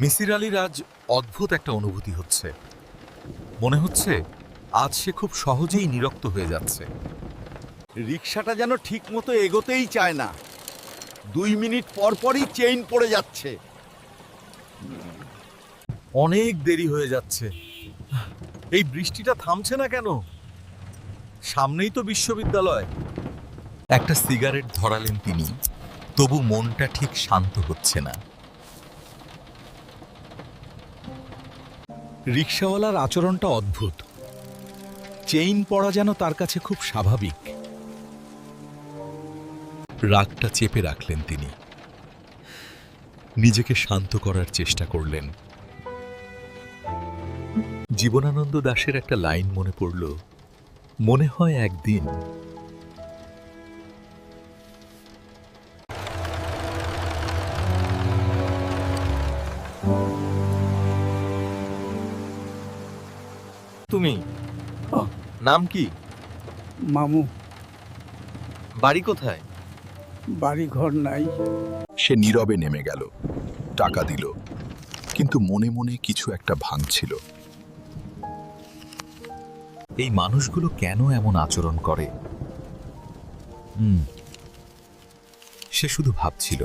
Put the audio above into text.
মিসির আলীর আজ অদ্ভুত একটা অনুভূতি হচ্ছে। মনে হচ্ছে আজ সে খুব সহজেই নিরক্ত হয়ে যাচ্ছে। রিকশাটা যেন ঠিক মতো এগোতেই চায় না। 2 মিনিট পর পরই চেইন পড়ে যাচ্ছে। অনেক দেরি হয়ে যাচ্ছে। এই বৃষ্টিটা থামছে না কেন? সামনেই তো বিশ্ববিদ্যালয়। একটা সিগারেট ধরালেন তিনি, তবু মনটা ঠিক শান্ত হচ্ছে না। রিকশাওয়ালার আচরণটা অদ্ভুত। চেইন পড়া যেন তার কাছে খুব স্বাভাবিক। রাগটা চেপে রাখলেন তিনি, নিজেকে শান্ত করার চেষ্টা করলেন। জীবনানন্দ দাশের একটা লাইন মনে পড়ল, মনে হয় একদিন। তুমি নাম কি? মামু। বাড়ি কোথায়? বাড়ি ঘর নাই। সে নীরবে নেমে গেল, টাকা দিল, কিন্তু মনে মনে কিছু একটা ভাঙছিল। এই মানুষগুলো কেন এমন আচরণ করে? সে শুধু ভাবছিল।